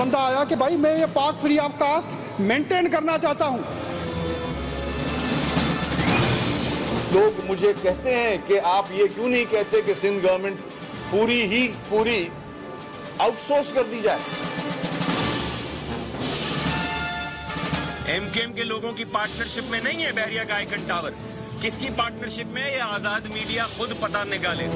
बंदा आया कि भाई मैं ये पाक फ्री ऑफ कास्ट मेंटेन करना चाहता हूं। लोग मुझे कहते हैं कि आप ये क्यों नहीं कहते कि सिंध गवर्नमेंट पूरी आउटसोर्स कर दी जाए। एमकेएम के लोगों की पार्टनरशिप में नहीं है बहरिया का आइकन टावर। किसकी पार्टनरशिप में है, ये आजाद मीडिया खुद पता निकाले।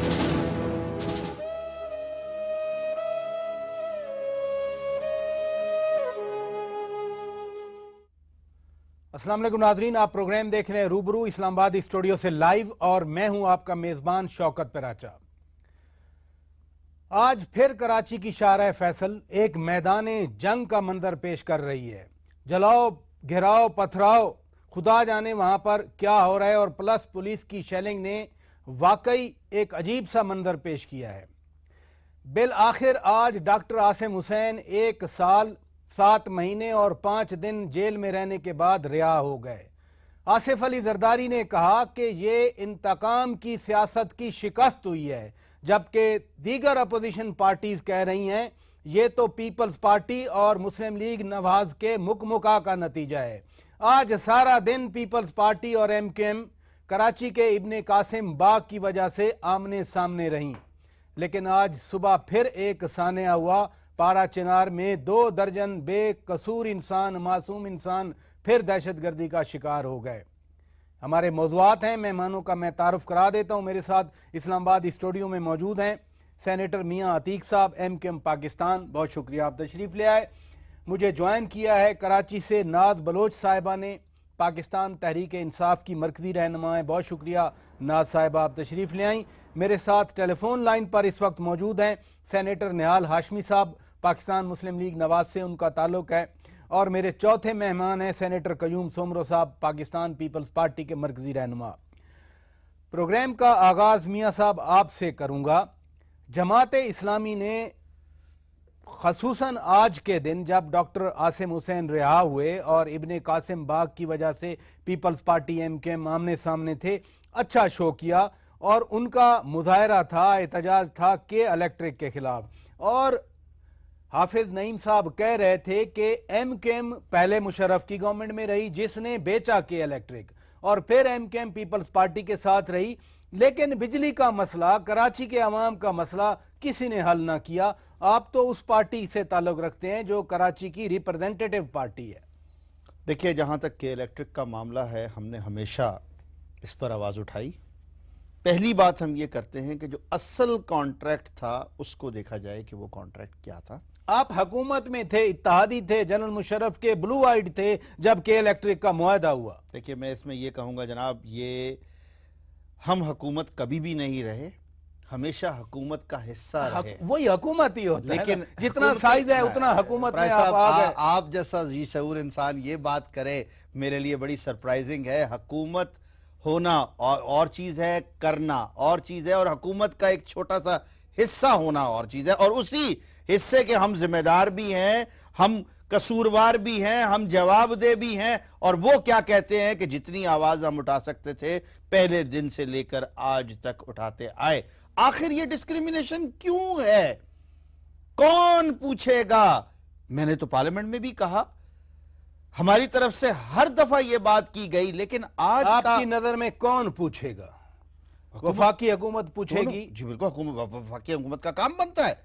अस्सलाम वालेकुम नाजरीन, आप प्रोग्राम देख रहे हैं रूबरू इस्लामाबाद स्टूडियो से लाइव और मैं हूं आपका मेजबान शौकत पराचा। आज फिर कराची की शाहराह फैसल एक मैदान जंग का मंजर पेश कर रही है। जलाओ, घेराव, पथराव, खुदा जाने वहां पर क्या हो रहा है और प्लस पुलिस की शेलिंग ने वाकई एक अजीब सा मंजर पेश किया है। बिल आखिर आज डॉक्टर आसिम हुसैन 1 साल 7 महीने और 5 दिन जेल में रहने के बाद रिहा हो गए। आसिफ अली जरदारी ने कहा कि ये इंतकाम की सियासत की शिकस्त हुई है, जबकि दीगर अपोजिशन पार्टीज कह रही हैं ये तो पीपल्स पार्टी और मुस्लिम लीग नवाज के मुकमुका का नतीजा है। आज सारा दिन पीपल्स पार्टी और एमकेएम कराची के इब्ने कासिम बाग की वजह से आमने सामने रहीं, लेकिन आज सुबह फिर एक सान्या हुआ। पारा चिनार में 2 दर्जन बेकसूर इंसान, मासूम इंसान फिर दहशतगर्दी का शिकार हो गए। हमारे मौजूआत हैं, मेहमानों का मैं तारुफ करा देता हूं। मेरे साथ इस्लामाबाद स्टूडियो में मौजूद हैं सेनेटर मियां अतीक साहब, एमकेएम पाकिस्तान, बहुत शुक्रिया आप तशरीफ़ ले आए। मुझे ज्वाइन किया है कराची से नाज बलोच साहिबा ने, पाकिस्तान तहरीक इंसाफ की मरकजी रहनुमा है, बहुत शुक्रिया नाज साहिबा आप तशरीफ़ ले आई। मेरे साथ टेलीफोन लाइन पर इस वक्त मौजूद हैं सेनेटर निहाल हाशमी साहब, पाकिस्तान मुस्लिम लीग नवाज से उनका ताल्लुक है, और मेरे चौथे मेहमान हैं सेनेटर कयूम सोमरो साहब, पाकिस्तान पीपल्स पार्टी के मरकजी रहनुमा। प्रोग्राम का आगाज मियाँ साहब आपसे करूँगा। जमात इस्लामी ने खसूसन आज के दिन जब डॉक्टर आसिम हुसैन रिहा हुए और इब्ने कासिम बाग की वजह से पीपल्स पार्टी एमकेएम आमने सामने थे, अच्छा शो किया और उनका मुजाहरा था, एहतजाज था के इलेक्ट्रिक के खिलाफ। और हाफिज नईम साहब कह रहे थे कि एमकेएम पहले मुशर्रफ की गवर्नमेंट में रही जिसने बेचा के इलेक्ट्रिक, और फिर एमकेएम पीपल्स पार्टी के साथ रही, लेकिन बिजली का मसला, कराची के अवाम का मसला किसी ने हल ना किया। आप तो उस पार्टी से ताल्लुक रखते हैं जो कराची की रिप्रेजेंटेटिव पार्टी है। देखिए, जहाँ तक के इलेक्ट्रिक का मामला है, हमने हमेशा इस पर आवाज़ उठाई। पहली बात हम ये करते हैं कि जो असल कॉन्ट्रैक्ट था उसको देखा जाए कि वो कॉन्ट्रैक्ट क्या था। आप हुकूमत में थे, इत्तेहादी थे, जनरल मुशर्रफ के ब्लू आइड थे जब के इलेक्ट्रिक का मुआहदा हुआ। देखिए, मैं इसमें ये कहूँगा जनाब, ये हम हुकूमत कभी भी नहीं रहे, हमेशा हुकूमत का हिस्सा रहे। वही हुकूमत ही होता है, लेकिन जितना साइज है उतना हुकूमत में आप जैसा जी शऊर इंसान ये बात करे, मेरे लिए बड़ी सरप्राइजिंग है। हुकूमत होना और चीज है, करना और चीज है, और हुकूमत का एक छोटा सा हिस्सा होना और चीज है, और उसी हिस्से के हम जिम्मेदार भी हैं, हम कसूरवार भी हैं, हम जवाबदेह भी हैं। और वो क्या कहते हैं कि जितनी आवाज हम उठा सकते थे पहले दिन से लेकर आज तक उठाते आए। आखिर ये डिस्क्रिमिनेशन क्यों है, कौन पूछेगा? मैंने तो पार्लियामेंट में भी कहा, हमारी तरफ से हर दफा यह बात की गई, लेकिन आज आपकी नजर में कौन पूछेगा? वफाकी हुकूमत पूछेगी? जी बिल्कुल, वफाकी हुकूमत का काम बनता है।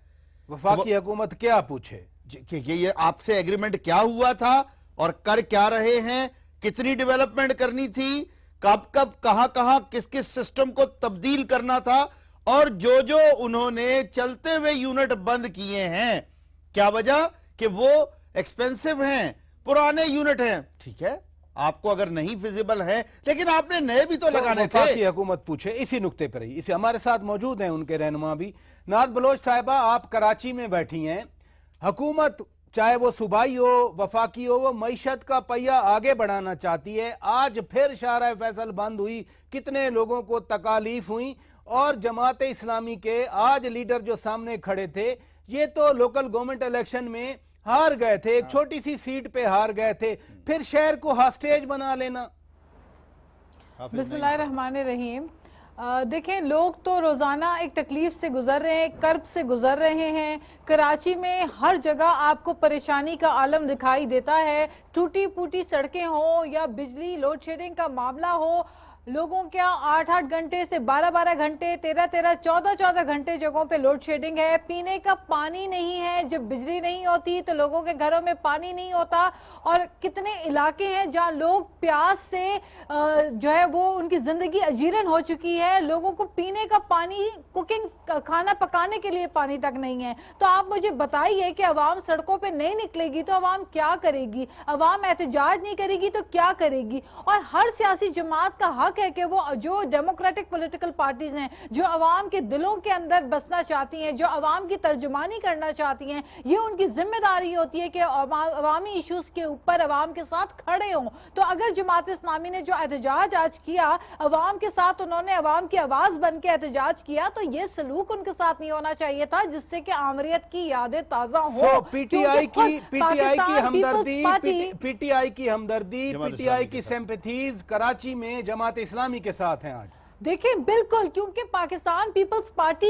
वफाकी हुकूमत क्या पूछे कि ये आपसे एग्रीमेंट क्या हुआ था और कर क्या रहे हैं, कितनी डेवलपमेंट करनी थी, कब कब कहां कहां किस किस सिस्टम को तब्दील करना था, और जो जो उन्होंने चलते हुए यूनिट बंद किए हैं, क्या वजह कि वो एक्सपेंसिव हैं, पुराने यूनिट हैं। ठीक है, आपको अगर नहीं फिजिबल है, लेकिन आपने नए भी तो लगाने थे। हुकूमत पूछे इसी नुक्ते पर ही। इसे हमारे साथ मौजूद हैं उनके रहनुमा भी। नाज बलोच साहिबा, आप कराची में बैठी हैं, हुकूमत चाहे वो सूबाई हो, वफाकी हो, वो मईशत का पहिया आगे बढ़ाना चाहती है। आज फिर शाहराह फैसल बंद हुई, कितने लोगों को तकालीफ हुई, और जमात इस्लामी के आज लीडर जो सामने खड़े थे, ये तो लोकल गवर्नमेंट इलेक्शन में हार गए थे, एक छोटी सी सीट पे हार गए थे, फिर शहर को हॉस्टेज बना लेना। बिस्मिल्लाहिर्रहमानिर्रहीम। देखें, लोग तो रोजाना एक तकलीफ से गुजर रहे हैं, कर्ब से गुजर रहे हैं। कराची में हर जगह आपको परेशानी का आलम दिखाई देता है। टूटी फूटी सड़कें हो या बिजली लोड शेडिंग का मामला हो, लोगों क्या 8-8 घंटे से 12-12 घंटे, 13-13, 14-14 घंटे जगहों पे लोड शेडिंग है। पीने का पानी नहीं है, जब बिजली नहीं होती तो लोगों के घरों में पानी नहीं होता। और कितने इलाके हैं जहां लोग प्यास से जो है वो उनकी जिंदगी अजीरन हो चुकी है। लोगों को पीने का पानी, कुकिंग, खाना पकाने के लिए पानी तक नहीं है। तो आप मुझे बताइए कि अवाम सड़कों पे नहीं निकलेगी तो अवाम क्या करेगी? अवाम एहतजाज नहीं करेगी तो क्या करेगी? और हर सियासी जमात का हक है कि वो जो डेमोक्रेटिक पॉलिटिकल पार्टीज हैं, जो अवाम के दिलों के अंदर बसना चाहती हैं, जो अवाम की तर्जुमानी करना चाहती हैं, ये उनकी जिम्मेदारी होती है कि अवामी इश्यूज के ऊपर अवाम के साथ खड़े हों। तो अगर जमात इस्लामी ने जो एहतजाज आज किया, अवाम के साथ उन्होंने अवाम की आवाज बन के एहतजाज किया, तो ये सलूक उनके साथ नहीं होना चाहिए था जिससे कि आमरीत की यादें ताजा हो। पीटीआई की हमदर्दी, पीटीआई की सिंपैथीज कराची में जमात इस्लामी के साथ हैं आज। देखिए, बिल्कुल, क्योंकि पाकिस्तान पीपल्स पार्टी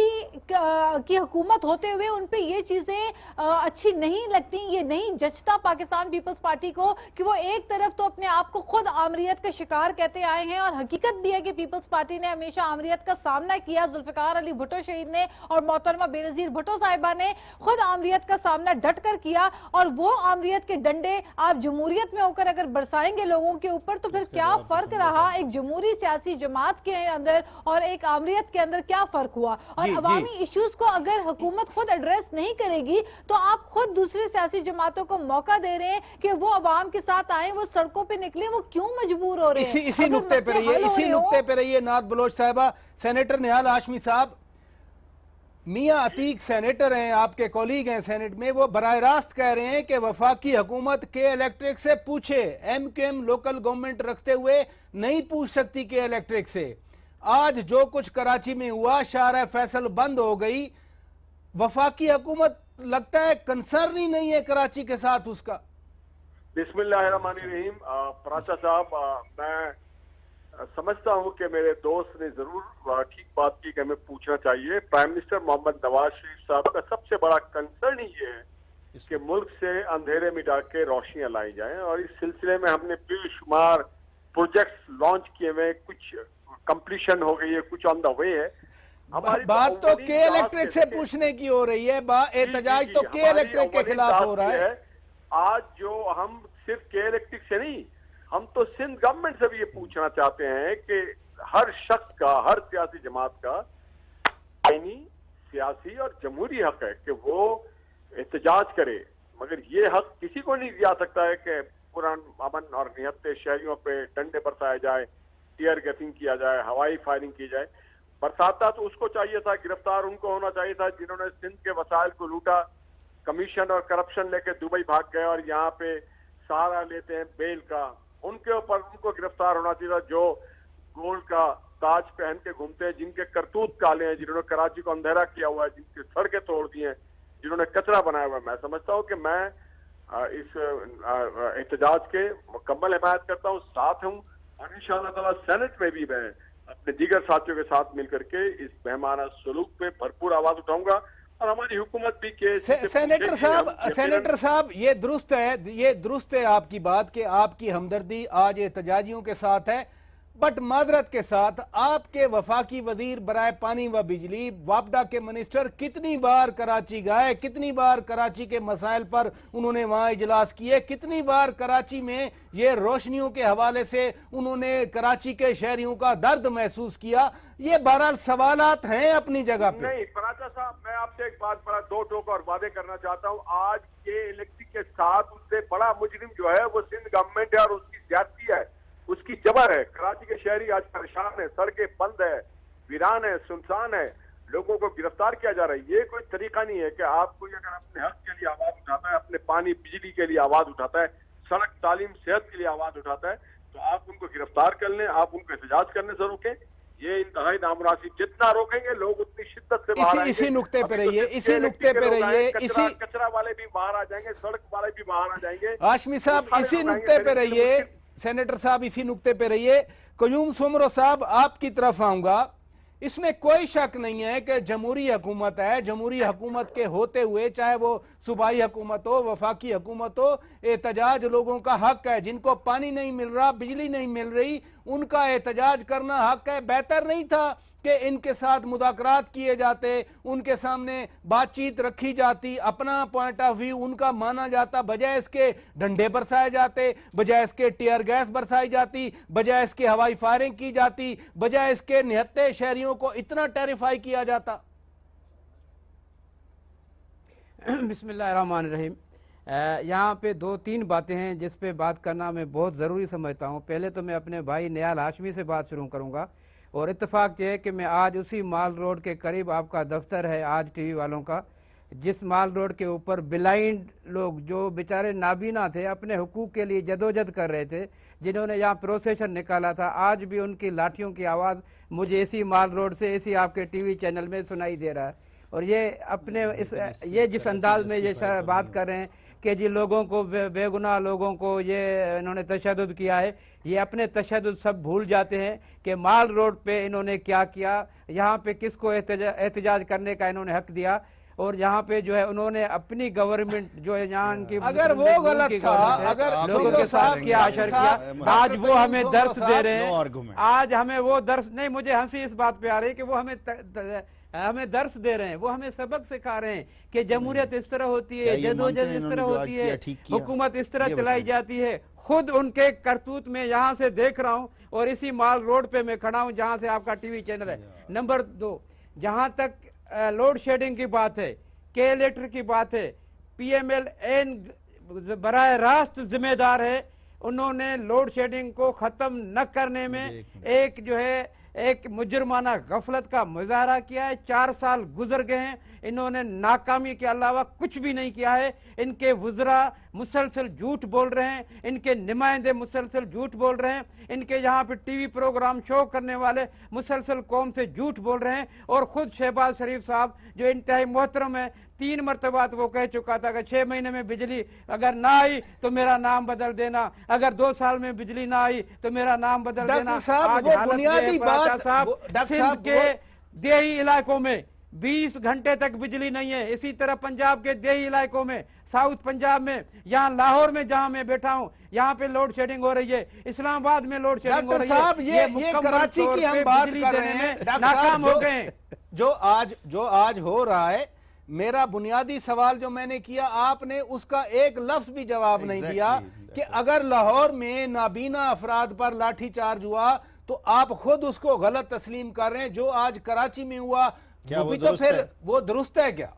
की हुकूमत होते हुए उन पे ये चीजें अच्छी नहीं लगती। ये नहीं जचता पाकिस्तान पीपल्स पार्टी को कि वो एक तरफ तो अपने आप को खुद आमरीत का शिकार कहते आए हैं, और हकीकत भी है कि पीपल्स पार्टी ने हमेशा आमरीत का सामना किया। जुल्फिकार अली भुट्टो शहीद ने और मोहतरमा बेनजीर भुट्टो साहिबा ने खुद आमरीत का सामना डट कर किया, और वो आमरीत के डंडे आप जमहूरियत में होकर अगर बरसाएंगे लोगों के ऊपर तो फिर क्या फर्क रहा? एक जमहूरी सियासी जमात के अंदर और एक आमरीत के अंदर क्या फर्क हुआ? और अवामी इश्यूज को अगर हुकूमत खुद एड्रेस नहीं करेगी तो आप खुद दूसरे सियासी जमातों को मौका दे रहे हैं कि वो अवाम के साथ आए, वो सड़कों पे निकले। वो क्यों मजबूर हो रहे हैं? इसी नुक्ते पे रहिए नात बलोच साहबा। सेनेटर निहाल हाशमी साहब, मियां अतीक सेनेटर हैं, आपके कॉलीग हैं सेनेट में, वो बराह रास्त कह रहे हैं कि वफाकी हुकूमत के इलेक्ट्रिक से पूछे, एमक्यूएम लोकल गवर्नमेंट रखते हुए नहीं पूछ सकती के इलेक्ट्रिक से। आज जो कुछ कराची में हुआ, शाहराह फैसल बंद हो गई, वफाकी हुकूमत लगता है कंसर्न ही नहीं है कराची के साथ उसका। बिस्मिल्लाहिर्रहमानिर्रहीम। पराचा साहब, मैं समझता हूं कि मेरे दोस्त ने जरूर ठीक बात की कि हमें पूछना चाहिए। प्राइम मिनिस्टर मोहम्मद नवाज शरीफ साहब का सबसे बड़ा कंसर्न ही ये है कि मुल्क से अंधेरे मिटा के रोशनियां लाई जाएं, और इस सिलसिले में हमने बेशुमार प्रोजेक्ट्स लॉन्च किए हुए, कुछ कंप्लीशन हो गई है, कुछ ऑन द वे है। हमारी बात तो के इलेक्ट्रिक से पूछने की हो रही है, एहतजाज तो के इलेक्ट्रिक के खिलाफ हो रहा है। आज जो हम सिर्फ के इलेक्ट्रिक से नहीं, हम तो सिंध गवर्नमेंट से भी ये पूछना चाहते हैं कि हर शख्स का, हर सियासी जमात का आईनी, सियासी और जमहूरी हक है कि वो एहतजाज करे, मगर ये हक किसी को नहीं दिया सकता है कि पुरान अमन और निहत्ते शहरियों पे डंडे बरसाए जाए, टीयर गैसिंग किया जाए, हवाई फायरिंग की जाए। बरसाता तो उसको चाहिए था, गिरफ्तार उनको होना चाहिए था जिन्होंने सिंध के वसाइल को लूटा, कमीशन और करप्शन लेके दुबई भाग गए और यहाँ पे सहारा लेते हैं बेल का। उनके ऊपर उनको गिरफ्तार होना चाहिए था जो गोल्ड का ताज पहन के घूमते हैं, जिनके करतूत काले हैं, जिन्होंने कराची को अंधेरा किया हुआ है, जिनकी सड़कें तोड़ दी हैं, जिन्होंने कचरा बनाया हुआ है। मैं समझता हूँ कि मैं इस एहतजाज के मुकम्मल हिमायत करता हूँ, साथ हूँ, और इंशाअल्लाह ताला सेनेट में भी मैं अपने दीगर साथियों के साथ मिलकर के इस मेहमाना सलूक पे भरपूर आवाज उठाऊंगा, और हमारी हुकूमत भी के सेनेटर साहब ये दुरुस्त है आपकी बात कि आपकी हमदर्दी आज एहतजाजियों के साथ है, बट माजरत के साथ आपके वफाकी वजीर बराए पानी व बिजली वापडा के मिनिस्टर कितनी बार कराची गए, कितनी बार कराची के मसाइल पर उन्होंने वहां इजलास किए, कितनी बार कराची में ये रोशनियों के हवाले से उन्होंने कराची के शहरियों का दर्द महसूस किया। ये बहरहाल सवालात हैं अपनी जगह पे। नहीं पराचा साहब, मैं आपसे एक बात बड़ा दो टोक और वादे करना चाहता हूँ। आज के इलेक्ट्रिक के साथ उससे बड़ा मुजरिम जो है वो सिंध गवर्नमेंट है और उसकी ज्यादती है, उसकी जबर है। कराची के शहरी आज परेशान है, सड़कें बंद है, वीरान है, सुनसान है, लोगों को गिरफ्तार किया जा रहा है। ये कोई तरीका नहीं है कि आप कोई अगर अपने हक के लिए आवाज उठाता है, अपने पानी बिजली के लिए आवाज उठाता है, सड़क तालीम सेहत के लिए आवाज उठाता है, तो आप उनको गिरफ्तार कर लें, आप उनको एहतजाज करने से रोकें। ये इंतहाई नामुनासिब, जितना रोकेंगे लोग उतनी शिद्दत से बाहर आएंगे। इसी नुक्ते पे रहिए, कचरा वाले भी बाहर आ जाएंगे, सड़क वाले भी बाहर आ जाएंगे। हाशमी साहब इसी नुक्ते पे रहिए, सेनेटर साहब इसी नुक्ते पे रहिए। कयूम सुमरो साहब आपकी तरफ आऊंगा। इसमें कोई शक नहीं है कि जमहूरी हुकूमत है। जमहूरी हुकूमत के होते हुए चाहे वो सूबाई हुकूमत हो, वफाकी हुकूमत हो, एहतजाज लोगों का हक है। जिनको पानी नहीं मिल रहा, बिजली नहीं मिल रही, उनका एहतजाज करना हक है। बेहतर नहीं था कि इनके साथ मुज़ाकरात किए जाते, उनके सामने बातचीत रखी जाती, अपना पॉइंट ऑफ व्यू उनका माना जाता, बजाय इसके डंडे बरसाए जाते, बजाय इसके टीयर गैस बरसाई जाती, बजाय इसके हवाई फायरिंग की जाती, बजाय इसके निहत्ते शहरियों को इतना टेरिफाई किया जाता। बिस्मिल्लाहिर्रहमानिर्रहीम। यहाँ पे 2-3 बातें हैं जिस पे बात करना मैं बहुत ज़रूरी समझता हूँ। पहले तो मैं अपने भाई नियाल हाशमी से बात शुरू करूँगा, और इत्तेफाक ये है कि मैं आज उसी माल रोड के करीब, आपका दफ्तर है आज टीवी वालों का, जिस माल रोड के ऊपर ब्लाइंड लोग जो बेचारे नाबीना थे, अपने हुकूक के लिए जदोजहद कर रहे थे, जिन्होंने यहाँ प्रोसेशन निकाला था, आज भी उनकी लाठियों की आवाज़ मुझे इसी माल रोड से, इसी आपके टीवी चैनल में सुनाई दे रहा है। और ये अपने ये जिस अंदाज में ये बात कर रहे हैं कि जी लोगों को, बेगुनाह लोगों को ये इन्होंने तशद्दुद किया है, ये अपने तशद्दुद सब भूल जाते हैं कि माल रोड पे इन्होंने क्या किया, यहाँ पे किसको एहतजाज करने का इन्होंने हक दिया, और यहाँ पे जो है उन्होंने अपनी गवर्नमेंट जो है यहाँ की, अगर वो गलत था, अगर लोगों के साथ क्या असर किया, आज वो हमें दर्श दे रहे हैं। आज हमें वो दर्श नहीं, मुझे हंसी इस बात पे आ रही है कि वो हमें दर्श दे रहे हैं, वो हमें सबक सिखा रहे हैं कि जमहूरियत इस तरह होती है, जदोजहद इस तरह होती है, हुकूमत इस तरह चलाई जाती है। खुद उनके करतूत में यहाँ से देख रहा हूँ, और इसी माल रोड पे मैं खड़ा हूँ जहाँ से आपका टीवी चैनल है। नंबर 2, जहाँ तक लोड शेडिंग की बात है, के लेटर की बात है, PMLN बराह रास्त जिम्मेदार है। उन्होंने लोड शेडिंग को खत्म न करने में एक जो है एक मुजरमाना गफलत का मुजाहरा किया है। 4 साल गुजर गए हैं, इन्होंने नाकामी के अलावा कुछ भी नहीं किया है। इनके वुज़रा मुसलसल झूठ बोल रहे हैं, इनके नुमाइंदे मुसलसल झूठ बोल रहे हैं, इनके यहाँ पे टीवी प्रोग्राम शो करने वाले मुसलसल कौम से झूठ बोल रहे हैं। और खुद शहबाज शरीफ साहब जो इंतहाई मोहतरम है, 3 मरतबा वो कह चुका था कि 6 महीने में बिजली अगर ना आई तो मेरा नाम बदल देना, अगर 2 साल में बिजली ना आई तो मेरा नाम बदल देना। आज हालत साहब सिंध के देही इलाकों में 20 घंटे तक बिजली नहीं है। इसी तरह पंजाब के देही इलाकों में, साउथ पंजाब में, यहाँ लाहौर में जहाँ मैं बैठा हूँ, यहाँ पे लोड शेडिंग हो रही है, इस्लामाबाद में लोड शेडिंग हो रही है। ये कराची की हम बात कर रहे हैं, नाकाम हो गए। जो आज हो रहा है, मेरा बुनियादी सवाल जो मैंने किया, आपने उसका एक लफ्ज भी जवाब नहीं दिया कि अगर लाहौर में नाबीना अफराद पर लाठीचार्ज हुआ तो आप खुद उसको गलत तस्लीम कर रहे हैं। जो आज कराची में हुआ वो भी तो फिर वो दुरुस्त है क्या?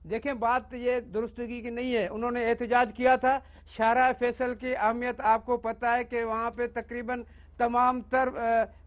देखें, बात ये दुरुस्तगी की नहीं है। उन्होंने एहतजाज किया था। शाहराह फैसल की अहमियत आपको पता है कि वहाँ पे तकरीबन तमाम तर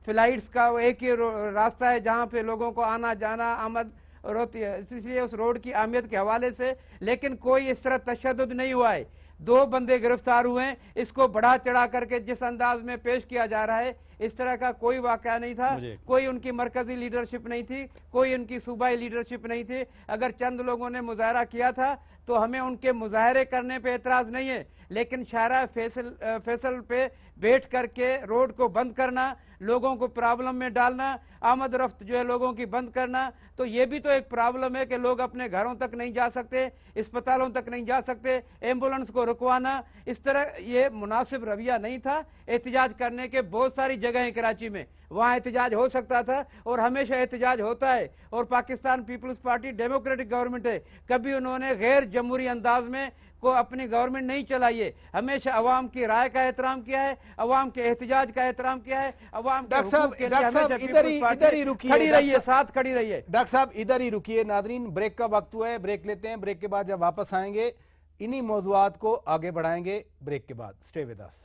फ्लाइट्स का एक ही रास्ता है जहाँ पे लोगों को आना जाना आमद होती है, इसलिए उस रोड की अहमियत के हवाले से। लेकिन कोई इस तरह तशद्दुद नहीं हुआ है। 2 बंदे गिरफ्तार हुए हैं। इसको बढ़ा चढ़ा करके जिस अंदाज में पेश किया जा रहा है, इस तरह का कोई वाकया नहीं था। कोई उनकी मरकजी लीडरशिप नहीं थी, कोई उनकी सूबाई लीडरशिप नहीं थी। अगर चंद लोगों ने मुजाहरा किया था तो हमें उनके मुजाहरे करने पे एतराज नहीं है, लेकिन शाहराह फैसल पे बैठ करके रोड को बंद करना, लोगों को प्रॉब्लम में डालना, आमद रफ्त जो है लोगों की बंद करना, तो ये भी तो एक प्रॉब्लम है कि लोग अपने घरों तक नहीं जा सकते, अस्पतालों तक नहीं जा सकते, एम्बुलेंस को रुकवाना, इस तरह ये मुनासिब रवैया नहीं था। एहतजाज करने के बहुत सारी जगह हैं कराची में, वहाँ एहतजाज हो सकता था और हमेशा एहतजाज होता है। और पाकिस्तान पीपल्स पार्टी डेमोक्रेटिक गवर्नमेंट है, कभी उन्होंने गैर जमहूरी अंदाज में को अपनी गवर्नमेंट नहीं चलाई है। हमेशा अवाम की राय का एहतराम किया है, अवाम के एहतजाज का एहतराम किया है, अवाम के हुकूक के लिए हमेशा पीपल्स पार्टी खड़ी रही है, साथ खड़ी रही है। डॉक्टर साहब इधर ही रुकिए। नादरीन, ब्रेक का वक्त हुआ है, ब्रेक लेते हैं। ब्रेक के बाद जब वापस आएंगे इन्हीं मौज़ूआत को आगे बढ़ाएंगे। ब्रेक के बाद stay with us.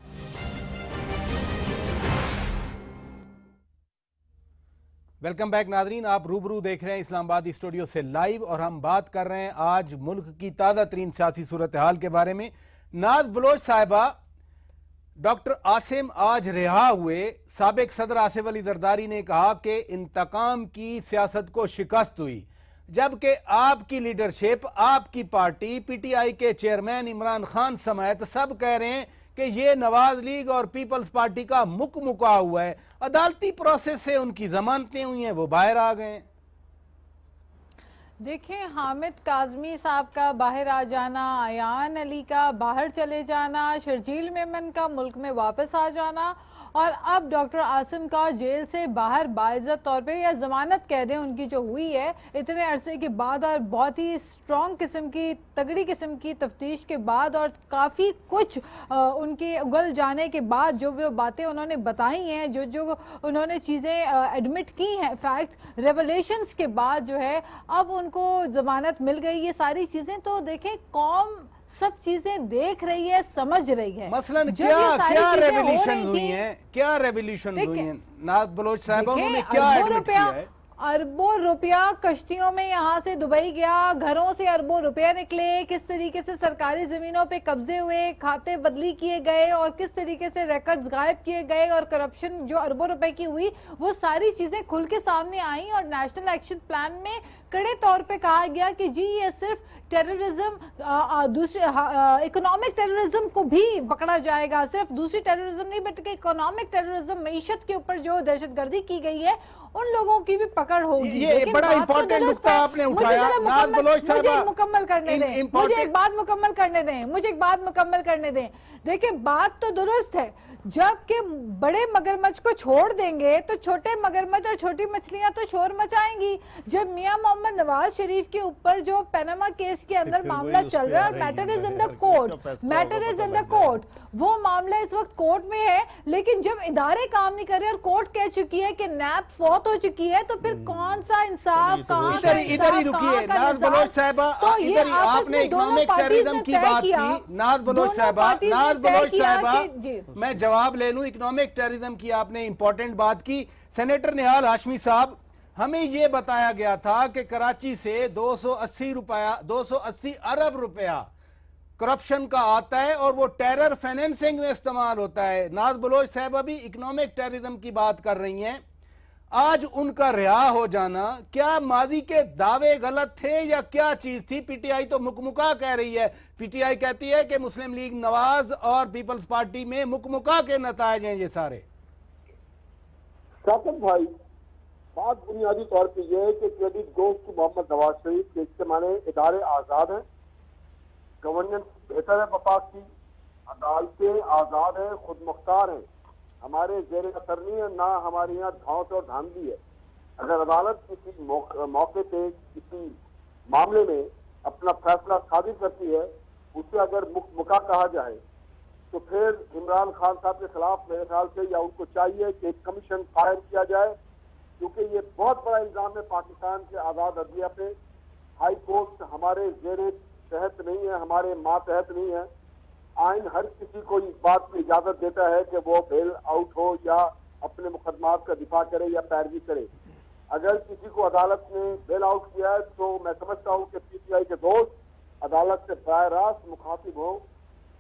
Welcome back Nadreen, आप रूबरू देख रहे हैं इस्लामाबाद स्टूडियो से लाइव, और हम बात कर रहे हैं आज मुल्क की ताज़ा तरीन सियासी सूरत हाल के बारे में। नाज बलोच साहिबा, डॉक्टर आसिम आज रिहा हुए। साबिक सदर आसिफ अली जरदारी ने कहा कि इंतकाम की सियासत को शिकस्त हुई, जबकि आपकी लीडरशिप, आपकी पार्टी PTI के चेयरमैन इमरान खान समेत सब कह रहे हैं कि ये नवाज लीग और पीपल्स पार्टी का मुका हुआ है, अदालती प्रोसेस से उनकी जमानतें हुई हैं, वो बाहर आ गए। देखिए, हामिद काजमी साहब का बाहर आ जाना, अयान अली का बाहर चले जाना, शर्जील मेमन का मुल्क में वापस आ जाना, और अब डॉक्टर आसिम का जेल से बाहर बाइज्जत तौर पे या जमानत कह दें उनकी जो हुई है इतने अरसे के बाद, और बहुत ही स्ट्रॉन्ग किस्म की, तगड़ी किस्म की तफ्तीश के बाद, और काफ़ी कुछ उनके उगल जाने के बाद जो वो बातें उन्होंने बताई हैं, जो उन्होंने चीज़ें एडमिट की हैं, फैक्ट्स रेवलेशंस के बाद जो है अब उनको जमानत मिल गई। ये सारी चीज़ें तो देखें, कौम सब चीजें देख रही है, समझ रही है। मसलन क्या रेवोल्यूशन हुई है, क्या रेवोल्यूशन हुई है नाज बलोच साहब, उन्होंने क्या एडमिट किया है? अरबों रुपया कश्तियों में यहाँ से दुबई गया, घरों से अरबों रुपया निकले, किस तरीके से सरकारी जमीनों पे कब्जे हुए, खाते बदली किए गए, और किस तरीके से रिकॉर्ड्स गायब किए गए, और करप्शन जो अरबों रुपए की हुई, वो सारी चीजें खुल के सामने आई। और नेशनल एक्शन प्लान में कड़े तौर पे कहा गया कि जी ये सिर्फ टेररिज्म, दूसरे इकोनॉमिक टेररिज्म को भी पकड़ा जाएगा, सिर्फ दूसरी टेररिज्म नहीं बल्कि इकोनॉमिक टेररिज्म, मईशत के ऊपर जो दहशतगर्दी की गई है उन लोगों की भी पकड़ होगी। ये बड़ा इंपॉर्टेंट मुद्दा आपने उठाया। मुझे मुकम्मल करने दें, मुझे एक बात मुकम्मल करने दें। देखिए, बात तो दुरुस्त है, जबकि बड़े मगरमच्छ को छोड़ देंगे तो छोटे मगरमच्छ और छोटी मछलियां तो शोर मचाएंगी। जब मियां मोहम्मद नवाज शरीफ के ऊपर जो पैनामा केस के अंदर मामला चल रहा है, और matter is in the court, वो मामला इस वक्त कोर्ट में है, लेकिन जब इदारे काम नहीं कर रहे और कोर्ट कह चुकी है कि नैब फौत हो चुकी है, तो फिर कौन सा इंसाफ, कहां का इंसाफ, इधर ही रुकिए नाज बलोच साहिबा, तो ये आपने इकोनॉमिक टेररिज्म की बात की। नाज बलोच साहिबा, मैं जवाब ले लूं, इकोनॉमिक टेररिज्म की आपने इंपॉर्टेंट बात की। सेनेटर निहाल हाशमी साहब, हमें यह बताया गया था कि कराची से 280 अरब रुपया करप्शन का आता है और वो टेरर फाइनेंसिंग में इस्तेमाल होता है। नाज बलोच साहब अभी इकोनॉमिक टेररिज्म की बात कर रही हैं, आज उनका रिहा हो जाना, क्या माजी के दावे गलत थे या क्या चीज थी? पीटीआई तो मुकमुका कह रही है, पीटीआई कहती है कि मुस्लिम लीग नवाज और पीपल्स पार्टी में मुकमुका के नतायज हैं ये सारे। शाकिब भाई, बात बुनियादी तौर पे ये है कि credit goes to Mohammad Nawaz Sharif के, इसके माने इदारे आजाद हैं, गवर्नेंस बेहतर है पाक की, अदालतें आजाद हैं, खुद मुख्तार हैं, हमारे जेर असर नहीं है, ना हमारे यहाँ धौंस और धांधली है। अगर अदालत किसी मौके पे किसी मामले में अपना फैसला साबित करती है, उसे अगर मुका कहा जाए, तो फिर इमरान खान साहब के खिलाफ मेरे ख्याल से या उनको चाहिए कि एक कमीशन फायर किया जाए, क्योंकि ये बहुत बड़ा इल्जाम है पाकिस्तान के आज़ाद अदलिया पे। हाई कोर्ट हमारे जेर तहत नहीं है, हमारे मातहत नहीं है। आइन हर किसी को इस बात की इजाजत देता है कि वो बेल आउट हो या अपने मुकदमात का दिफा करे या पैरवी करे। अगर किसी को अदालत ने बेल आउट किया है तो मैं समझता हूँ कि पीटीआई के दोस्त अदालत से बराह रास्त मुखातिब हो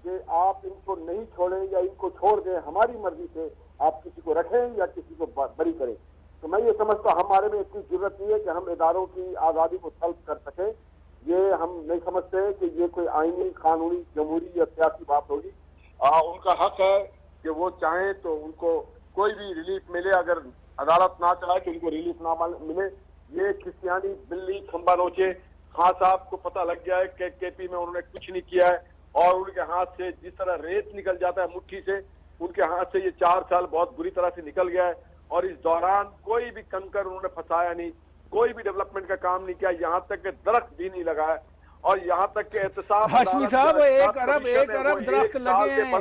कि आप इनको नहीं छोड़ें या इनको छोड़ दें, हमारी मर्जी से आप किसी को रखें या किसी को बरी करें। तो मैं ये समझता हूँ हमारे में इतनी जरूरत नहीं है कि हम इदारों की आज़ादी को तलब कर सकें। ये हम नहीं समझते कि ये कोई आईनी, कानूनी, जमहूरी या सियासी बात होगी। उनका हक है कि वो चाहें तो उनको कोई भी रिलीफ मिले, अगर अदालत ना चाहे तो उनको रिलीफ ना मिले। ये क्रिस्टियानी बिल्ली खंबा नोचे। खान साहब को पता लग गया है कि केपी में उन्होंने कुछ नहीं किया है, और उनके हाथ से जिस तरह रेत निकल जाता है मुट्ठी से, उनके हाथ से ये 4 साल बहुत बुरी तरह से निकल गया है। और इस दौरान कोई भी कंकर उन्होंने फंसाया नहीं, कोई भी डेवलपमेंट का काम नहीं किया, यहाँ तक के दरख्त भी नहीं लगाया, और यहाँ तक के एहतसाब हाशमी साहब 1 अरब दरख्त लगे हैं,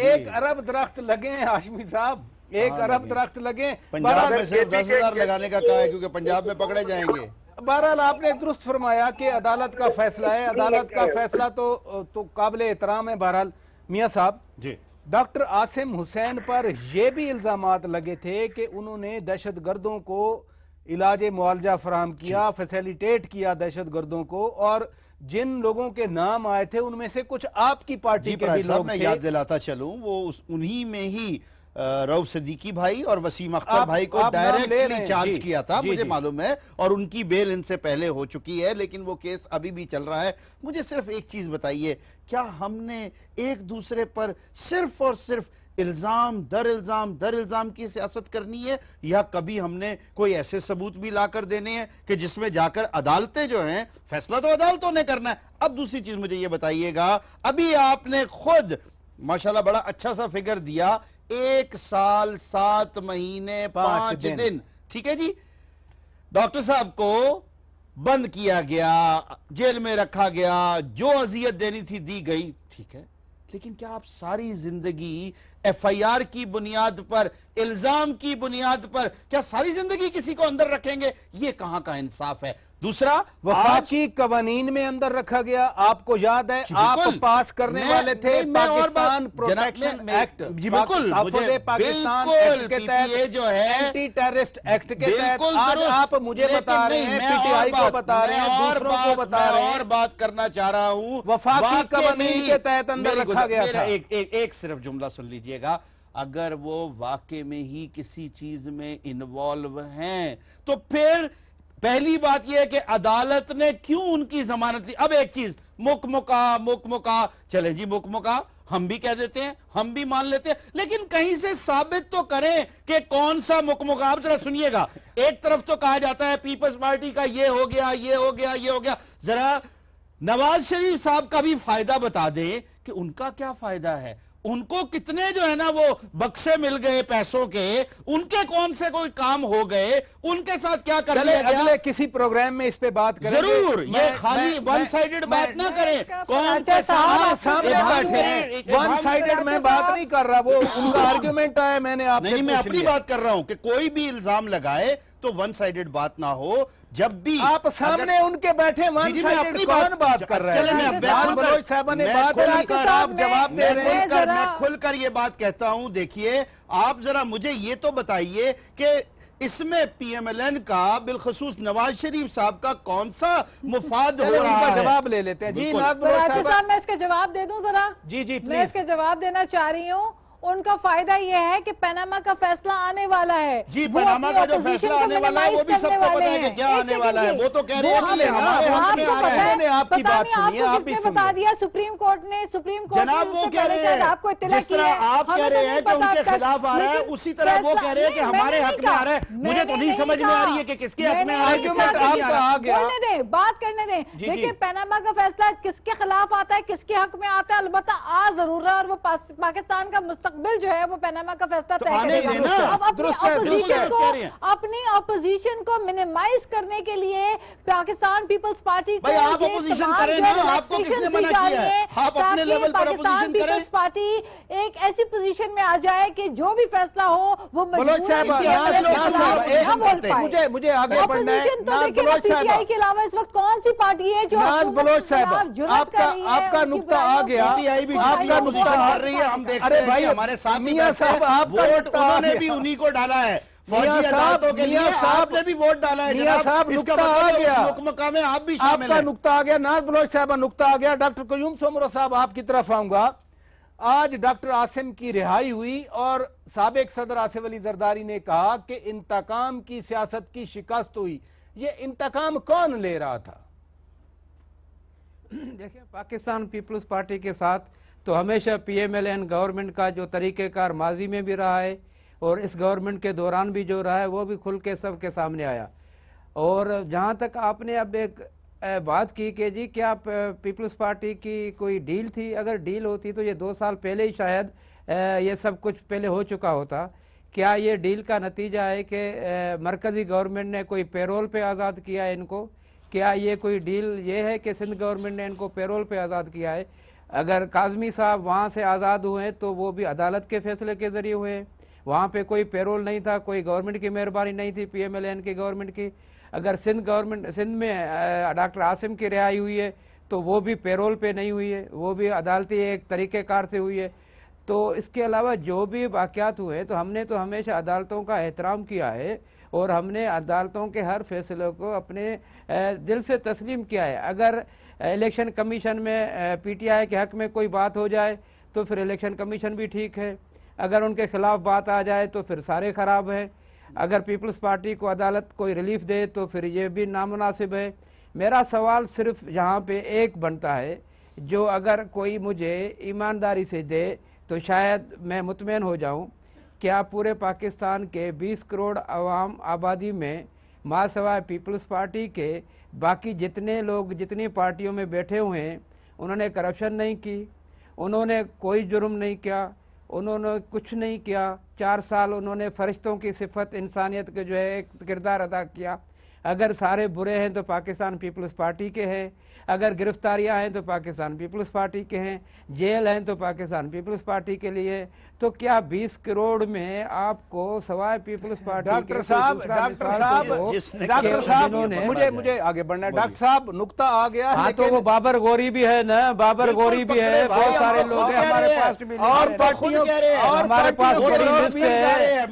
1 अरब दरख्त लगे हैं हाशमी साहब, 1 अरब दरख्त लगे। पंजाब में सिर्फ 10,000 लगाने का कहा है क्योंकि पंजाब में पकड़े जाएंगे। बहरहाल आपने दुरुस्त फरमाया कि अदालत का फैसला है, अदालत का फैसला तो काबिल एहतराम है। बहरहाल मियाँ साहब जी, डॉक्टर आसिम हुसैन पर यह भी इल्जामात लगे थे कि उन्होंने दहशतगर्दों को इलाज मुआवजा फराहम किया, फैसिलिटेट किया दहशतगर्दों को, और जिन लोगों के नाम आए थे उनमें से कुछ आपकी पार्टी के भी लोग मैं थे। याद दिलाता चलूं, वो उन्हीं में ही रऊफ सिद्दीकी भाई और वसीम अख्तर भाई को डायरेक्टली चार्ज किया था, मुझे मालूम है, और उनकी बेल इनसे पहले हो चुकी है, लेकिन वो केस अभी भी चल रहा है। मुझे सिर्फ एक चीज बताइए, क्या हमने एक दूसरे पर सिर्फ और सिर्फ इल्जाम दर इल्जाम की सियासत करनी है, या कभी हमने कोई ऐसे सबूत भी लाकर देने हैं कि जिसमें जाकर अदालतें जो हैं, फैसला तो अदालतों ने करना है। अब दूसरी चीज मुझे ये बताइएगा, अभी आपने खुद माशाल्लाह बड़ा अच्छा सा फिगर दिया, 1 साल 7 महीने 5 दिन, ठीक है जी, डॉक्टर साहब को बंद किया गया, जेल में रखा गया, जो अजियत देनी थी दी गई, ठीक है, लेकिन क्या आप सारी जिंदगी एफआईआर की बुनियाद पर, इल्जाम की बुनियाद पर, क्या सारी जिंदगी किसी को अंदर रखेंगे? ये कहां का इंसाफ है? दूसरा, वफाकी कवानीन में अंदर रखा गया, आपको याद है, आप पास करने वाले थे पाकिस्तान प्रोटेक्शन एक्ट, जी बिल्कुल, पाकिस्तान एक्ट के तहत, जो है एंटी टेररिस्ट एक्ट के तहत, आज आप मुझे बता रहे हैं, पीटीआई को बता रहे हैं, दूसरों को बता रहे हैं, और बात करना चाह रहा हूं, वफाकी कवानीन के तहत अंदर रखा गया था। एक सिर्फ जुमला सुन लीजिएगा, अगर वो वाकई में ही किसी चीज में इन्वॉल्व हैं तो फिर पहली बात यह है कि अदालत ने क्यों उनकी जमानत ली। अब एक चीज, मुकमुका चले जी, मुकमुका हम भी कह देते हैं, हम भी मान लेते हैं, लेकिन कहीं से साबित तो करें कि कौन सा मुकमुका। आप जरा सुनिएगा, एक तरफ तो कहा जाता है पीपल्स पार्टी का ये हो गया, ये हो गया, ये हो गया, जरा नवाज शरीफ साहब का भी फायदा बता दें कि उनका क्या फायदा है, उनको कितने जो है ना वो बक्से मिल गए पैसों के, उनके कौन से कोई काम हो गए, उनके साथ क्या कर लिया गया। अगले किसी प्रोग्राम में इस पे बात करेंगे जरूर, ये खाली वन साइडेड बात ना करें। कौन सामने बैठे वन साइडेड मैं बात नहीं कर रहा, वो उनका आर्ग्यूमेंट है, मैंने आपसे मैं अपनी बात कर रहा हूं कि कोई भी इल्जाम लगाए तो वन साइडेड बात ना हो। जब भी आप सामने उनके बैठे वन साइडेड कौन बात कर रहे हैं? बलोच साहब ने बात कर, आप जवाब दे रहे हैं। मैं खुलकर ये बात कहता हूं, देखिए आप जरा मुझे ये तो बताइए कि इसमें पीएमएलएन का बिलखसूस नवाज शरीफ साहब का कौन सा मुफाद हो रहा है? जवाब ले लेते हैं जी। साहब मैं इसका जवाब दे दूं जरा? जी मैं इसका जवाब देना चाह रही हूँ। उनका फायदा यह है कि पनामा का फैसला आने वाला है जी, पनामा का जो फैसला आने वाला है वो भी सबको पता है कि क्या आने वाला है। वो तो कह रहे हैं कि ये हमारे हक में आ रहा है। आपकी बात सुनिए, आप भी बता दिया सुप्रीम कोर्ट ने जनाब, वो कह रहे हैं आपको इत्तला जिस तरह आप कह रहे हैं कि उनके खिलाफ आ रहा है, उसी तरह वो कह रहे हैं कि हमारे हक में आ रहा है। मुझे तो नहीं समझ में आ रही है कि किसके हक में आ रहा है। बोलने दें, बात करने दें। देखिए पनामा का फैसला किसके खिलाफ आता है, किसके हक में आता है, अलबत्ता आ जरूर रहा है, और वो पाकिस्तान का मुस्तकबिल जो है वो पनामा का फैसला तय करेगा। अब अपनी अपोजिशन को मिनिमाइज करने के लिए पाकिस्तान पीपल्स पार्टी को आप अपोजिशन करें ना, आपको किसने मना किया है? आप अपने लेवल पर अपोजिशन करें। पीपल्स पार्टी एक ऐसी पोजीशन में आ जाए कि जो भी फैसला हो वो मुझे आगे बढ़ना है। तो देखिए पीटीआई के अलावा इस वक्त कौन सी पार्टी है जो आपका नुक्ता आ गया, पीटीआई भी आपका पोजीशन कर रही है, हम देखते हैं भाई हमारे साथ वोट उन्होंने भी उन्हीं को डाला है, फौजी अदालतों के लिए आपने भी वोट डाला है जनाब, इसका मतलब उस मुकमका में आप भी शामिल हैं। आपका नुक्ता आ गया, नाज बलोच साहब नुक्ता आ गया। डॉक्टर कयूम सोमरा साहब आपकी तरफ आऊंगा। आज डॉक्टर आसिम की रिहाई हुई और साबिक सदर आसिफ अली जरदारी ने कहा कि इंतकाम की सियासत की शिकस्त हुई। ये इंतकाम कौन ले रहा था? देखिए पाकिस्तान पीपल्स पार्टी के साथ तो हमेशा पीएमएलएन गवर्नमेंट का जो तरीक़ेकार माजी में भी रहा है और इस गवर्नमेंट के दौरान भी जो रहा है वो भी खुल के सबके सामने आया। और जहाँ तक आपने अब एक बात की कि जी क्या पीपल्स पार्टी की कोई डील थी, अगर डील होती तो ये 2 साल पहले ही शायद ये सब कुछ पहले हो चुका होता। क्या ये डील का नतीजा है कि मरकज़ी गवर्नमेंट ने कोई पेरोल पे आज़ाद किया है इनको? क्या ये कोई डील ये है कि सिंध गवर्नमेंट ने इनको पेरोल पे आज़ाद किया है? अगर काज़मी साहब वहाँ से आज़ाद हुए तो वो भी अदालत के फैसले के ज़रिए हुए, वहाँ पे कोई पेरोल नहीं था, कोई गवर्नमेंट की मेहरबानी नहीं थी पीएमएलएन की गवर्नमेंट की। अगर सिंध में डॉक्टर आसिम की रिहाई हुई है तो वो भी पेरोल पे नहीं हुई है, वो भी अदालती एक तरीक़ेकार से हुई है। तो इसके अलावा जो भी वाक़यात हुए तो हमने तो हमेशा अदालतों का एहतराम किया है और हमने अदालतों के हर फैसले को अपने दिल से तस्लीम किया है। अगर इलेक्शन कमीशन में पीटीआई के हक में कोई बात हो जाए तो फिर इलेक्शन कमीशन भी ठीक है। अगर उनके खिलाफ बात आ जाए तो फिर सारे खराब हैं। अगर पीपल्स पार्टी को अदालत कोई रिलीफ दे तो फिर ये भी नामुनासिब है। मेरा सवाल सिर्फ यहाँ पे एक बनता है, जो अगर कोई मुझे ईमानदारी से दे तो शायद मैं मुतमईन हो जाऊँ, क्या पूरे पाकिस्तान के 20 करोड़ अवाम आबादी में मां सवाए पीपल्स पार्टी के बाकी जितने लोग जितनी पार्टियों में बैठे हुए हैं उन्होंने करप्शन नहीं की, उन्होंने कोई जुर्म नहीं किया, उन्होंने कुछ नहीं किया। 4 साल उन्होंने फरिश्तों की सिफत इंसानियत के जो है एक किरदार अदा किया। अगर सारे बुरे हैं तो पाकिस्तान पीपल्स पार्टी के हैं, अगर गिरफ्तारियां हैं तो पाकिस्तान पीपल्स पार्टी के हैं, जेल हैं तो पाकिस्तान पीपल्स पार्टी के लिए। तो क्या 20 करोड़ में आपको सवाए पीपल्स पार्टी डॉक्टर साहब मुझे आगे बढ़ना है। डॉक्टर साहब नुक्ता आ गया। हाँ, तो वो बाबर गोरी भी है ना, बाबर गोरी भी है, बहुत सारे लोग हैं हमारे पास, और हमारे पास बड़ी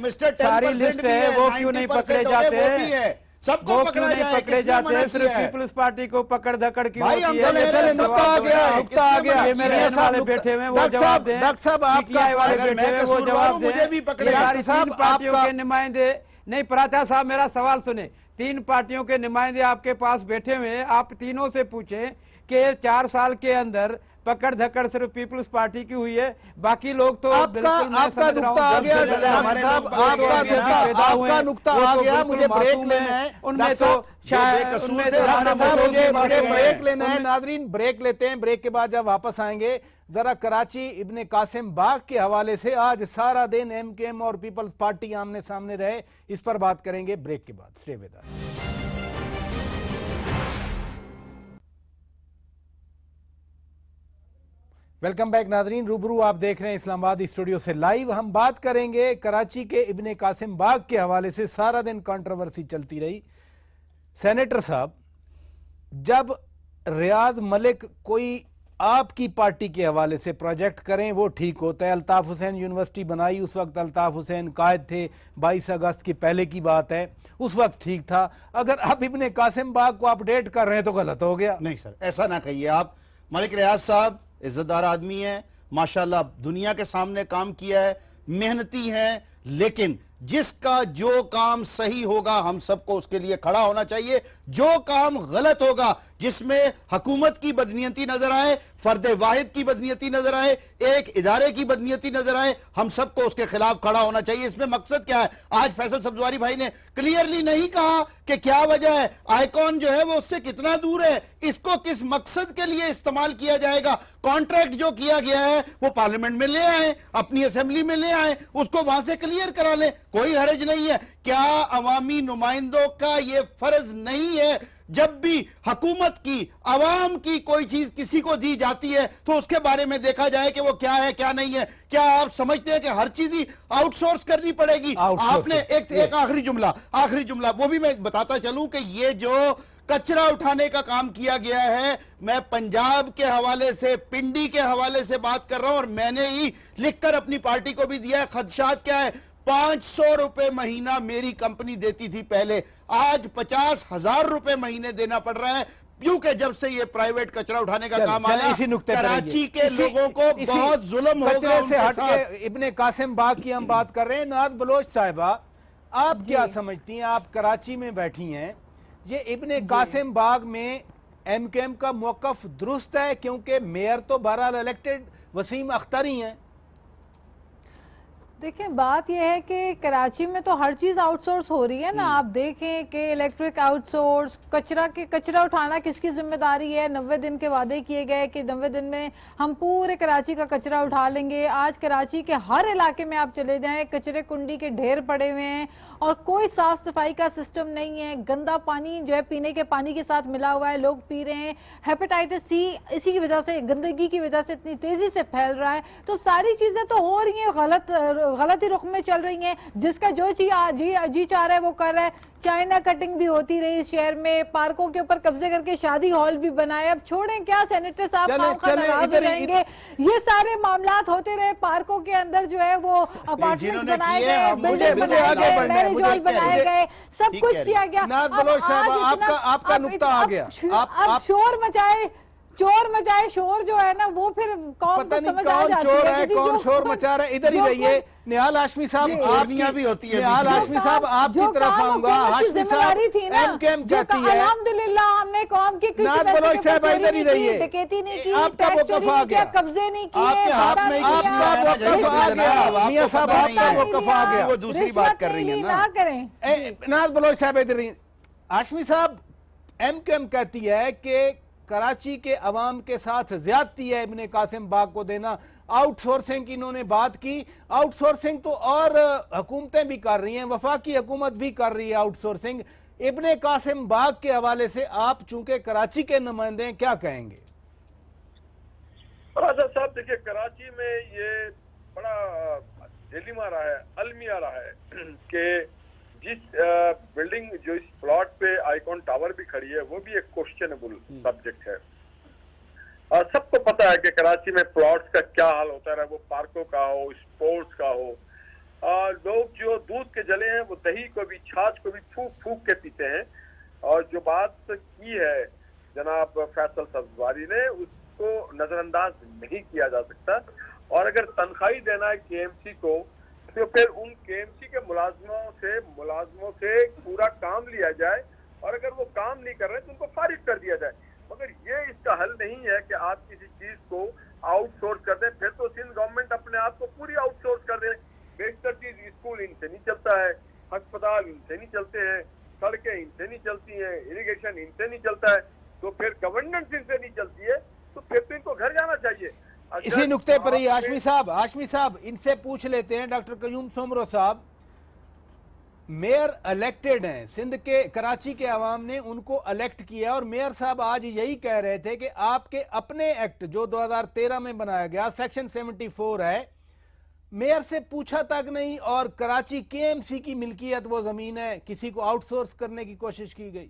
लिस्ट है, सारी लिस्ट है। वो क्यों नहीं पकड़े जाते हैं? सबको क्यों नहीं पकड़े जाते हैं? सिर्फ पीपल्स पार्टी को पकड़ धकड़ की होती है। नुक्ता आ गया। ये मेरे वाले बैठे हुए वो जवाब दें, डॉक्टर साहब आपका वाले बैठे हुए वो जवाब दें। सारी 3 पार्टियों के नुमाइंदे नहीं, पराठा साहब मेरा सवाल सुने। 3 पार्टियों के नुमाइंदे आपके पास बैठे हुए, आप तीनों से पूछें कि 4 साल के अंदर पकड़ धकड़ सिर्फ पीपल्स पार्टी की हुई है, बाकी लोग तो आपका नुक्ता आ गया। आपका नुक्ता आ गया। मुझे ब्रेक लेना है, उनमें तो मुझे ब्रेक लेना है। नाजरीन ब्रेक लेते हैं, ब्रेक के बाद जब वापस आएंगे जरा कराची इब्ने कासिम बाग के हवाले से आज सारा दिन एमकेएम और पीपल्स पार्टी आमने सामने रहे, इस पर बात करेंगे ब्रेक के बाद। Stay with us. Welcome back नाजरीन, रूबरू आप देख रहे हैं इस्लामाबाद स्टूडियो से लाइव। हम बात करेंगे कराची के इब्ने कासिम बाग के हवाले से। सारा दिन कंट्रोवर्सी चलती रही। सेनेटर साहब, जब रियाज मलिक कोई आपकी पार्टी के हवाले से प्रोजेक्ट करें वो ठीक होता है। अल्ताफ हुसैन यूनिवर्सिटी बनाई, उस वक्त अल्ताफ हुसैन कायद थे, 22 अगस्त की पहले की बात है, उस वक्त ठीक था। अगर आप इब्ने कासिम बाग को अपडेट कर रहे हैं तो गलत हो गया। नहीं सर, ऐसा ना कहिए आप। मलिक रियाज साहब इज्जतदार आदमी है, माशाल्लाह दुनिया के सामने काम किया है, मेहनती हैं, लेकिन जिसका जो काम सही होगा हम सबको उसके लिए खड़ा होना चाहिए। जो काम गलत होगा, जिसमें हुकूमत की बदनीयती नजर आए, फर्द वाहिद की बदनीयती नजर आए, एक इदारे की बदनीयती नजर आए, हम सबको उसके खिलाफ खड़ा होना चाहिए। इसमें मकसद क्या है? आज फैसल सब्जवारी भाई ने क्लियरली नहीं कहा कि क्या वजह है, आइकॉन जो है वो उससे कितना दूर है, इसको किस मकसद के लिए इस्तेमाल किया जाएगा। कॉन्ट्रैक्ट जो किया गया है वो पार्लियामेंट में ले आए, अपनी असेंबली में ले आए, उसको वहां से क्लियर करा ले, कोई हर्ज नहीं है। क्या अवामी नुमाइंदों का यह फर्ज नहीं है, जब भी हुकूमत की अवाम की कोई चीज किसी को दी जाती है तो उसके बारे में देखा जाए कि वो क्या है क्या नहीं है? क्या आप समझते हैं कि हर चीज ही आउटसोर्स करनी पड़ेगी? आपने एक आखिरी जुमला वो भी मैं बताता चलूं कि ये जो कचरा उठाने का काम किया गया है, मैं पंजाब के हवाले से, पिंडी के हवाले से बात कर रहा हूं, और मैंने ही लिखकर अपनी पार्टी को भी दिया है। खदशात क्या है? 500 रुपए महीना मेरी कंपनी देती थी पहले, आज 50,000 रुपए महीने देना पड़ रहा है, क्योंकि जब से ये प्राइवेट कचरा उठाने का काम आया, इसी नुक्ते कराची के लोगों को बहुत जुल्म होगा से हटके इब्ने कासिम बाग की हम बात कर रहे हैं। नाज बलोच साहिबा, आप क्या समझती हैं? आप कराची में बैठी हैं, ये इब्ने कासिम बाग में एमकेएम का मौकफ दुरुस्त है? क्योंकि मेयर तो बहरहाल इलेक्टेड वसीम अख्तर ही हैं। देखिए, बात यह है कि कराची में तो हर चीज आउटसोर्स हो रही है ना। आप देखें कि इलेक्ट्रिक आउटसोर्स, कचरा उठाना किसकी जिम्मेदारी है? 90 दिन के वादे किए गए कि 90 दिन में हम पूरे कराची का कचरा उठा लेंगे। आज कराची के हर इलाके में आप चले जाएं, कचरे कुंडी के ढेर पड़े हुए हैं और कोई साफ सफाई का सिस्टम नहीं है। गंदा पानी जो है पीने के पानी के साथ मिला हुआ है, लोग पी रहे हैं। हेपेटाइटिस सी इसी की वजह से, गंदगी की वजह से इतनी तेजी से फैल रहा है। तो सारी चीजें तो हो रही हैं, गलत ही रुख में चल रही हैं। जिसका जो जी चाह रहा है वो कर रहा है। चाइना कटिंग भी होती रही इस शहर में, पार्कों के ऊपर कब्जे करके शादी हॉल भी बनाए। अब छोड़ें क्या सेनेटर साहब, नाराज हो जाएंगे। ये सारे मामलात होते रहे, पार्कों के अंदर जो है वो अपार्टमेंट बनाए गए, बिल्डिंग बनाए गए, मैरिज हॉल बनाए गए, सब कुछ किया गया। आपका नुक्ता आ गया। अब शोर मचाए चोर मचाए शोर जो है ना वो फिर कौन पता नहीं समझ कौन चोर है, कि कौन शोर मचा रहा है। इधर ही रहिए निहाल हाशमी साहब, चोरनियां भी होती है। निहाल हाशमी साहब आपकी तरफ आऊंगा। हाशमी साहब एमकेएम चाहती है, अल्हम्दुलिल्लाह हमने कौम की किसी नाज़ बलोच साहब इधर ही रहिए, डकैती नहीं की, आपका वक़्फ़ आ गया, कब्जे नहीं किए, आपके हाथ में ही कुछ नहीं आपका आया ना, वक़्फ़ आ गया मियां साहब, आपका वक़्फ़ आ गया। वो दूसरी बात कर रही है ना करें। नाज़ बलोच साहब इधर ही। हाशमी साहब एमकेएम कहती है कि कराची के अवाम के साथ ज्यादती है इब्ने कासिम बाग को देना। आउटसोर्सिंग की इन्होंने बात की, आउटसोर्सिंग तो और हुकूमतें भी कर रही हैं, वफाकी हुकूमत भी कर रही है आउटसोर्सिंग। इब्ने कासिम बाग के हवाले से आप चूंकि कराची के नुमाइंदे हैं, क्या कहेंगे? राजा साहब देखिए, कराची में ये बड़ा डिलेमा रहा है, अलमिया रहा है कि जिस बिल्डिंग जो इस प्लॉट पे आइकॉन टावर भी खड़ी है वो भी एक क्वेश्चनेबल सब्जेक्ट है। सबको पता है कि कराची में प्लॉट्स का क्या हाल होता है, वो पार्कों का हो, स्पोर्ट्स का हो। लोग जो दूध के जले हैं वो दही को भी, छाछ को भी फूक फूक के पीते हैं। और जो बात की है जनाब फैसल सब्जवारी ने, उसको नजरअंदाज नहीं किया जा सकता। और अगर तनख्वाही देना है केएमसी को, तो फिर उन केएमसी के मुलाजमों से पूरा काम लिया जाए, और अगर वो काम नहीं कर रहे तो उनको फारिग कर दिया जाए। मगर ये इसका हल नहीं है कि आप किसी चीज को आउटसोर्स कर दें। फिर तो सिंध गवर्नमेंट अपने आप को पूरी आउटसोर्स कर दे। बेशतर चीज स्कूल इनसे नहीं चलता है, अस्पताल इनसे नहीं चलते हैं, सड़कें इनसे नहीं चलती हैं, इरिगेशन इनसे नहीं चलता है, तो फिर गवर्नेंस इनसे नहीं चलती है, तो फिर तो इनको घर जाना चाहिए। इसी नुक्ते पर ही हाशमी साहब इनसे पूछ लेते हैं। डॉक्टर कयूम सोमरो साहब मेयर इलेक्टेड हैं, सिंध के कराची के अवाम ने उनको इलेक्ट किया, और मेयर साहब आज यही कह रहे थे कि आपके अपने एक्ट जो 2013 में बनाया गया सेक्शन 74 है, मेयर से पूछा तक नहीं, और कराची केएमसी की मिल्कियत वो जमीन है, किसी को आउटसोर्स करने की कोशिश की गई।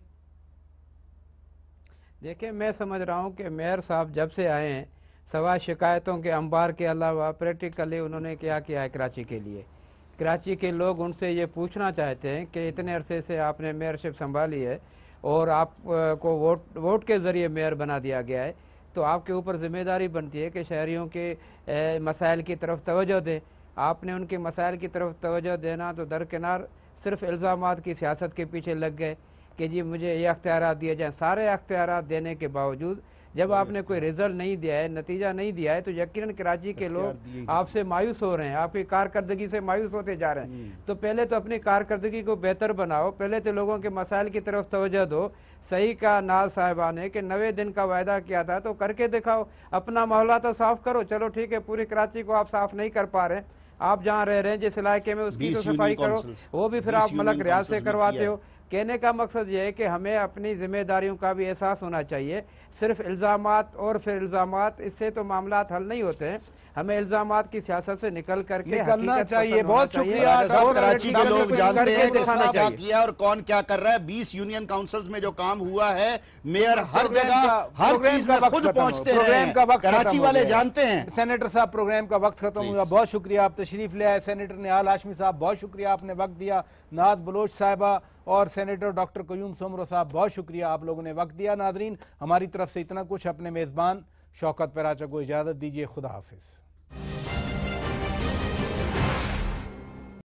देखिए, मैं समझ रहा हूं कि मेयर साहब जब से आए हैं, सवा शिकायतों के अंबार के अलावा प्रैक्टिकली उन्होंने क्या किया है कराची के लिए। कराची के लोग उनसे ये पूछना चाहते हैं कि इतने अरसे से आपने मेयरशिप संभाली है और आपको वोट के ज़रिए मेयर बना दिया गया है, तो आपके ऊपर जिम्मेदारी बनती है कि शहरियों के मसाइल की तरफ तवज्जो दें। आपने उनके मसाइल की तरफ तवज्जो देना तो दरकिनार सिर्फ इल्ज़ामात की सियासत के पीछे लग गए कि जी मुझे ये अख्तियारात दिए जाएँ। सारे अख्तियारात देने के बावजूद जब आपने कोई रिजल्ट नहीं दिया है, नतीजा नहीं दिया है, तो यकीनन कराची के लोग आपसे मायूस हो रहे हैं, आपकी कारकर्दगी से मायूस होते जा रहे हैं। तो पहले तो अपनी कारकर्दगी को बेहतर बनाओ, पहले तो लोगों के मसाइल की तरफ तवज्जो दो। सही का नाज साहिबा ने कि 90 दिन का वायदा किया था, तो करके दिखाओ, अपना मोहल्ला तो साफ करो। चलो ठीक है, पूरी कराची को आप साफ नहीं कर पा रहे, आप जहाँ रह रहे हैं जिस इलाके में उसकी तो सफाई करो, वो भी फिर आप मलक रियाज से करवाते हो। कहने का मकसद ये है कि हमें अपनी जिम्मेदारियों का भी एहसास होना चाहिए। सिर्फ इल्ज़ामात और फिर इल्ज़ामात, इससे तो मामलात हल नहीं होते हैं। हमें इल्ज़ामात की सियासत से निकलना चाहिए। बहुत शुक्रिया। कराची के लोग जानते हैं किसने क्या किया और कौन क्या कर रहा है। 20 यूनियन काउंसिल्स में जो काम हुआ है, मेयर हर जगह हर चीज में खुद पहुंचते हैं, कराची वाले जानते हैं। सेनेटर साहब, प्रोग्राम का वक्त खत्म हुआ, बहुत शुक्रिया आप तशरीफ ले आए। सेनेटर निहाल हाशमी साहब, बहुत शुक्रिया आपने वक्त दिया। नाज़ बलोच साहिबा और सेनेटर डॉक्टर कयूम सोमरो साहब, बहुत शुक्रिया आप लोगों ने वक्त दिया। नाजरीन, हमारी तरफ से इतना कुछ। अपने मेज़बान शौकत पराचा को इजाज़त दीजिए। खुदा हाफिज़।